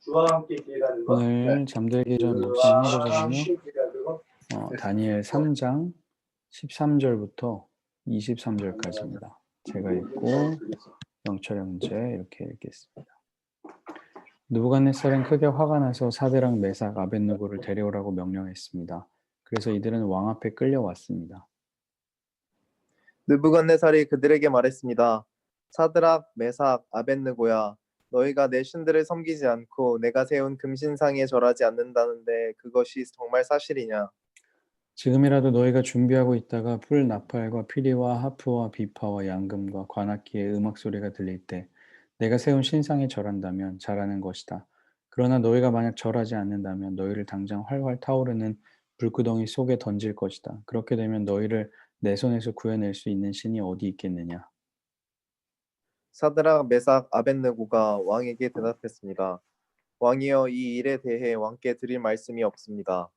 오늘 잠들기 전 묵상하는 구절은요. 다니엘 3장 13절부터 23절까지입니다. 제가 읽고 영철 형제 이렇게 읽겠습니다. 느부갓네살은 크게 화가 나서 사드락, 메삭, 아벳느고를 데려오라고 명령했습니다. 그래서 이들은 왕 앞에 끌려왔습니다. 느부갓네살이 그들에게 말했습니다. 사드락, 메삭, 아벳느고야, 너희가 내 신들을 섬기지 않고 내가 세운 금신상에 절하지 않는다는데 그것이 정말 사실이냐? 지금이라도 너희가 준비하고 있다가 풀 나팔과 피리와 하프와 비파와 양금과 관악기의 음악 소리가 들릴 때 내가 세운 신상에 절한다면 잘하는 것이다. 그러나 너희가 만약 절하지 않는다면 너희를 당장 활활 타오르는 불구덩이 속에 던질 것이다. 그렇게 되면 너희를 내 손에서 구해낼 수 있는 신이 어디 있겠느냐. 사드락, 메삭, 아벳느고가 왕에게 대답했습니다. 왕이여, 이 일에 대해 왕께 드릴 말씀이 없습니다.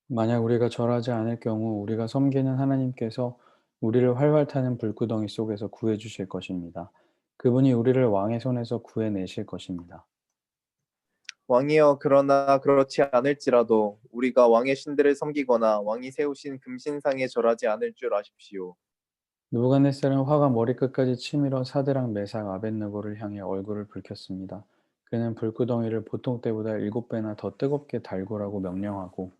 만약 우리가 절하지 않을 경우 우리가 섬기는 하나님께서 우리를 활활 타는 불구덩이 속에서 구해 주실 것입니다. 그분이 우리를 왕의 손에서 구해내실 것입니다. 왕이여, 그러나 그렇지 않을지라도 우리가 왕의 신들을 섬기거나 왕이 세우신 금신상에 절하지 않을 줄 아십시오. 느부갓네살은 화가 머리끝까지 치밀어 사드락, 메삭, 아벳느고를 향해 얼굴을 붉혔습니다. 그는 불구덩이를 보통 때보다 7배나 더 뜨겁게 달구라고 명령하고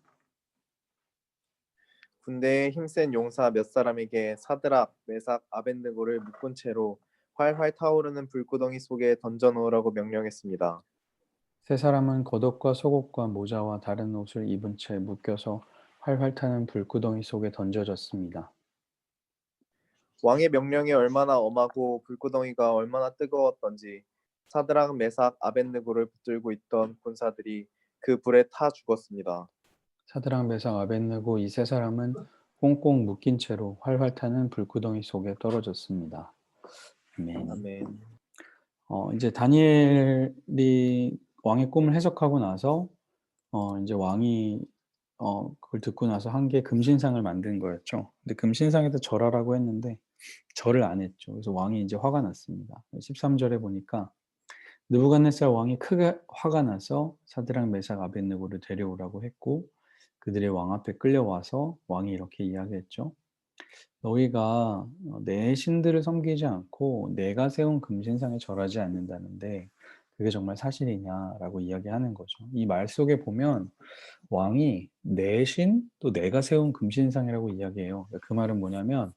군대에 힘센 용사 몇 사람에게 사드락, 메삭, 아벳느고를 묶은 채로 활활 타오르는 불구덩이 속에 던져 놓으라고 명령했습니다. 세 사람은 겉옷과 속옷과 모자와 다른 옷을 입은 채 묶여서 활활 타는 불구덩이 속에 던져졌습니다. 왕의 명령이 얼마나 엄하고 불구덩이가 얼마나 뜨거웠던지 사드락, 메삭, 아벳느고를 붙들고 있던 군사들이 그 불에 타 죽었습니다. 사드락, 메삭, 아벳느고 이 세 사람은 꽁꽁 묶인 채로 활활 타는 불구덩이 속에 떨어졌습니다. 아멘. 아멘. 이제 다니엘이 왕의 꿈을 해석하고 나서 이제 왕이 그걸 듣고 나서 한 게 금신상을 만든 거였죠. 근데 금신상에다 절하라고 했는데 절을 안 했죠. 그래서 왕이 이제 화가 났습니다. 13절에 보니까 느부갓네살 왕이 크게 화가 나서 사드락, 메삭, 아벳느고를 데려오라고 했고 그들이 왕 앞에 끌려와서 왕이 이렇게 이야기했죠. 너희가 내 신들을 섬기지 않고 내가 세운 금신상에 절하지 않는다는데 그게 정말 사실이냐라고 이야기하는 거죠. 이 말 속에 보면 왕이 내 신, 또 내가 세운 금신상이라고 이야기해요. 그 말은 뭐냐면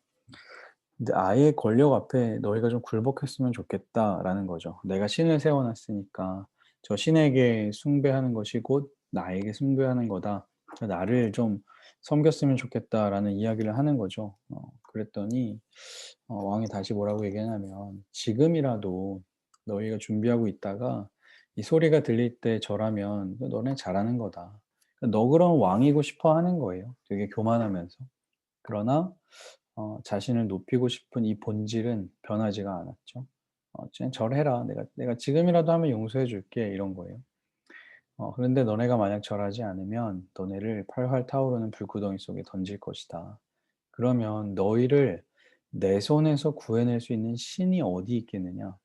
근데 아예 권력 앞에 너희가 좀 굴복했으면 좋겠다라는 거죠. 내가 신을 세워놨으니까 저 신에게 숭배하는 것이 곧 나에게 숭배하는 거다. 나를 좀 섬겼으면 좋겠다라는 이야기를 하는 거죠. 그랬더니 왕이 다시 뭐라고 얘기하냐면 지금이라도 너희가 준비하고 있다가 이 소리가 들릴 때 절하면 너네 잘하는 거다. 너 그럼 왕이고 싶어 하는 거예요. 되게 교만하면서. 그러나 자신을 높이고 싶은 이 본질은 변하지가 않았죠. 그냥 절해라. 내가 지금이라도 하면 용서해 줄게. 이런 거예요. 그런데 너네가 만약 절하지 않으면 너네를 팔팔 타오르는 불구덩이 속에 던질 것이다. 그러면 너희를 내 손에서 구해낼 수 있는 신이 어디 있겠느냐?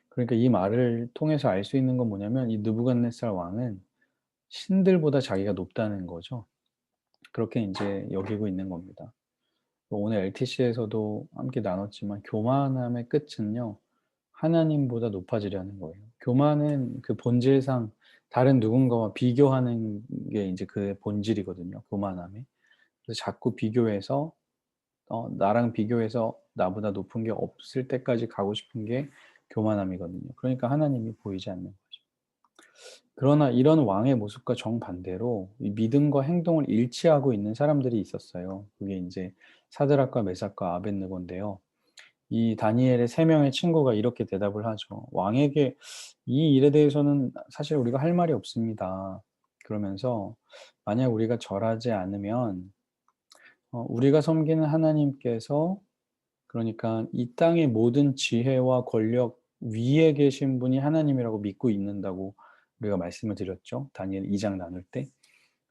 그러니까 이 말을 통해서 알 수 있는 건 뭐냐면 이 느부갓네살 왕은 신들보다 자기가 높다는 거죠. 그렇게 이제 여기고 있는 겁니다. 오늘 LTC에서도 함께 나눴지만 교만함의 끝은요. 하나님보다 높아지려는 거예요. 교만은 그 본질상 다른 누군가와 비교하는 게 이제 그 본질이거든요. 교만함이. 그래서 자꾸 비교해서 나랑 비교해서 나보다 높은 게 없을 때까지 가고 싶은 게 교만함이거든요. 그러니까 하나님이 보이지 않는 거죠. 그러나 이런 왕의 모습과 정반대로 이 믿음과 행동을 일치하고 있는 사람들이 있었어요. 그게 이제 사드락과 메삭과 아벳느고인데요. 이 다니엘의 세 명의 친구가 이렇게 대답을 하죠. 왕에게 이 일에 대해서는 사실 우리가 할 말이 없습니다. 그러면서 만약 우리가 절하지 않으면 우리가 섬기는 하나님께서 그러니까 이 땅의 모든 지혜와 권력 위에 계신 분이 하나님이라고 믿고 있는다고 우리가 말씀을 드렸죠. 다니엘 2장 나눌 때.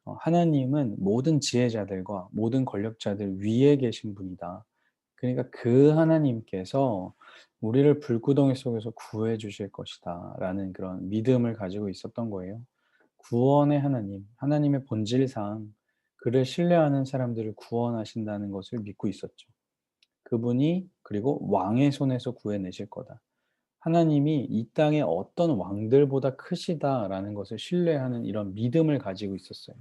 하나님은 모든 지혜자들과 모든 권력자들 위에 계신 분이다. 그러니까 그 하나님께서 우리를 불구덩이 속에서 구해 주실 것이다라는 그런 믿음을 가지고 있었던 거예요. 구원의 하나님, 하나님의 본질상 그를 신뢰하는 사람들을 구원하신다는 것을 믿고 있었죠. 그분이 그리고 왕의 손에서 구해내실 거다. 하나님이 이 땅의 어떤 왕들보다 크시다라는 것을 신뢰하는 이런 믿음을 가지고 있었어요.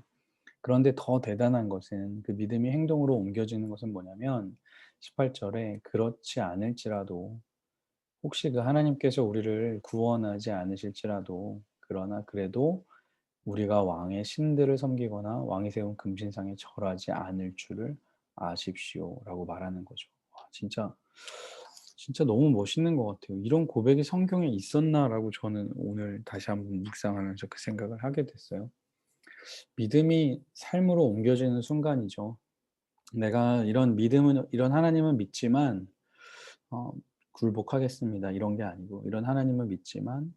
그런데 더 대단한 것은 그 믿음이 행동으로 옮겨지는 것은 뭐냐면 18절에 그렇지 않을지라도 혹시 그 하나님께서 우리를 구원하지 않으실지라도 그러나 그래도 우리가 왕의 신들을 섬기거나 왕이 세운 금신상에 절하지 않을 줄을 아십시오라고 말하는 거죠. 와, 진짜 너무 멋있는 것 같아요. 이런 고백이 성경에 있었나라고 저는 오늘 다시 한번 묵상하면서 그 생각을 하게 됐어요. 믿음이 삶으로 옮겨지는 순간이죠. 내가 이런 믿음은 이런 하나님은 믿지만 어, 굴복하겠습니다. 이런 게 아니고 이런 하나님을 믿지만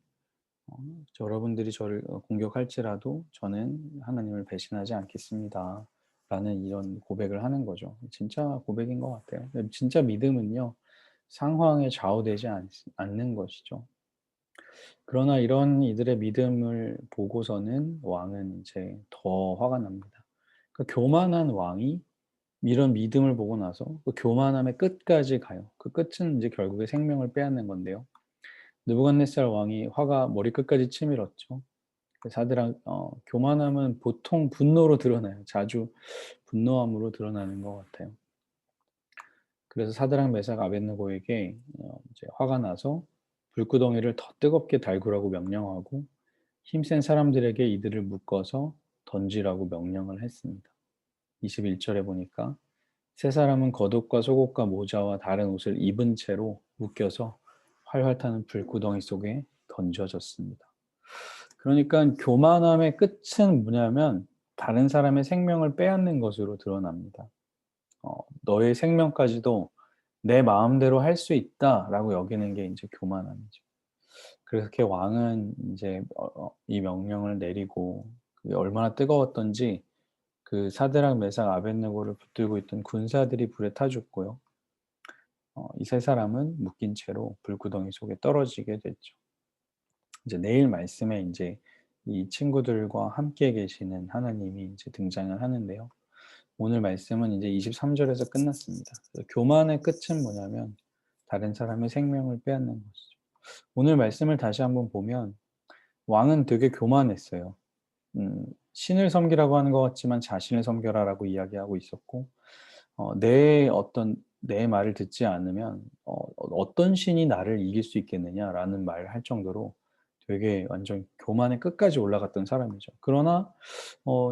어, 여러분들이 저를 공격할지라도 저는 하나님을 배신하지 않겠습니다. 라는 이런 고백을 하는 거죠. 진짜 고백인 것 같아요. 진짜 믿음은요, 상황에 좌우되지 않는 것이죠. 그러나 이런 이들의 믿음을 보고서는 왕은 이제 더 화가 납니다. 그 교만한 왕이 이런 믿음을 보고 나서 그 교만함의 끝까지 가요. 그 끝은 이제 결국에 생명을 빼앗는 건데요. 느부갓네살 왕이 화가 머리끝까지 치밀었죠. 그 사드락 교만함은 보통 분노로 드러나요. 자주 분노함으로 드러나는 것 같아요. 그래서 사드락 메삭 아벳느고에게 이제 화가 나서 불구덩이를 더 뜨겁게 달구라고 명령하고 힘센 사람들에게 이들을 묶어서 던지라고 명령을 했습니다. 21절에 보니까 세 사람은 겉옷과 속옷과 모자와 다른 옷을 입은 채로 묶여서 활활 타는 불구덩이 속에 던져졌습니다. 그러니까 교만함의 끝은 뭐냐면 다른 사람의 생명을 빼앗는 것으로 드러납니다. 너의 생명까지도 내 마음대로 할 수 있다라고 여기는 게 이제 교만함이죠. 그래서 이렇게 왕은 이제 이 명령을 내리고 그게 얼마나 뜨거웠던지 그 사드락 메삭 아벳느고를 붙들고 있던 군사들이 불에 타 죽고요. 이 세 사람은 묶인 채로 불구덩이 속에 떨어지게 됐죠. 이제 내일 말씀에 이제 이 친구들과 함께 계시는 하나님이 이제 등장을 하는데요. 오늘 말씀은 이제 23절에서 끝났습니다. 그래서 교만의 끝은 뭐냐면 다른 사람의 생명을 빼앗는 것이죠. 오늘 말씀을 다시 한번 보면 왕은 되게 교만했어요. 신을 섬기라고 하는 것 같지만 자신을 섬겨라라고 이야기하고 있었고, 내 말을 듣지 않으면 어떤 신이 나를 이길 수 있겠느냐라는 말을 할 정도로 되게 완전 교만의 끝까지 올라갔던 사람이죠. 그러나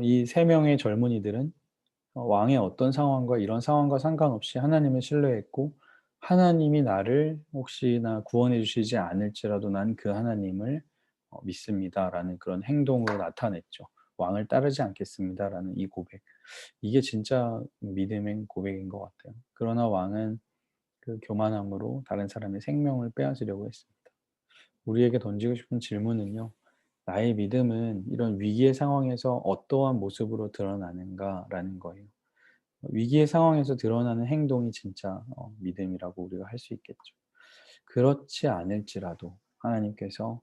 이 세 명의 젊은이들은 왕의 어떤 상황과 이런 상황과 상관없이 하나님을 신뢰했고 하나님이 나를 혹시나 구원해 주시지 않을지라도 난 그 하나님을 믿습니다라는 그런 행동으로 나타냈죠. 왕을 따르지 않겠습니다라는 이 고백. 이게 진짜 믿음의 고백인 것 같아요. 그러나 왕은 그 교만함으로 다른 사람의 생명을 빼앗으려고 했습니다. 우리에게 던지고 싶은 질문은요. 나의 믿음은 이런 위기의 상황에서 어떠한 모습으로 드러나는가라는 거예요. 위기의 상황에서 드러나는 행동이 진짜 믿음이라고 우리가 할 수 있겠죠. 그렇지 않을지라도 하나님께서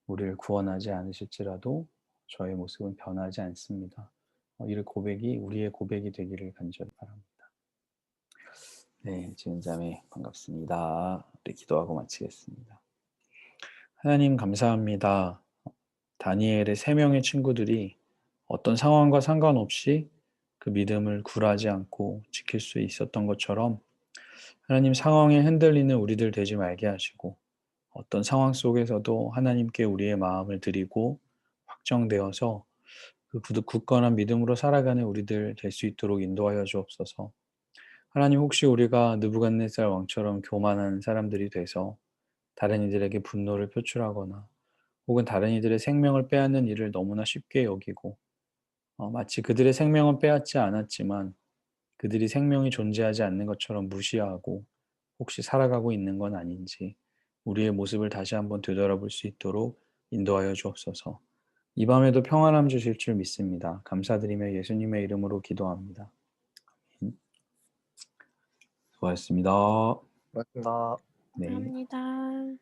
우리를 구원하지 않으실지라도 저의 모습은 변하지 않습니다. 이 고백이 우리의 고백이 되기를 간절히 바랍니다. 네, 지은자매 반갑습니다. 우리 기도하고 마치겠습니다. 하나님 감사합니다. 다니엘의 세 명의 친구들이 어떤 상황과 상관없이 그 믿음을 굴하지 않고 지킬 수 있었던 것처럼 하나님 상황에 흔들리는 우리들 되지 말게 하시고 어떤 상황 속에서도 하나님께 우리의 마음을 드리고 확정되어서 그 굳건한 믿음으로 살아가는 우리들 될 수 있도록 인도하여 주옵소서. 하나님 혹시 우리가 느부갓네살 왕처럼 교만한 사람들이 돼서 다른 이들에게 분노를 표출하거나 혹은 다른 이들의 생명을 빼앗는 일을 너무나 쉽게 여기고 마치 그들의 생명은 빼앗지 않았지만 그들이 생명이 존재하지 않는 것처럼 무시하고 혹시 살아가고 있는 건 아닌지 우리의 모습을 다시 한번 되돌아볼 수 있도록 인도하여 주옵소서. 이 밤에도 평안함 주실 줄 믿습니다. 감사드리며 예수님의 이름으로 기도합니다. 수고하셨습니다. 고맙습니다. 네. 감사합니다.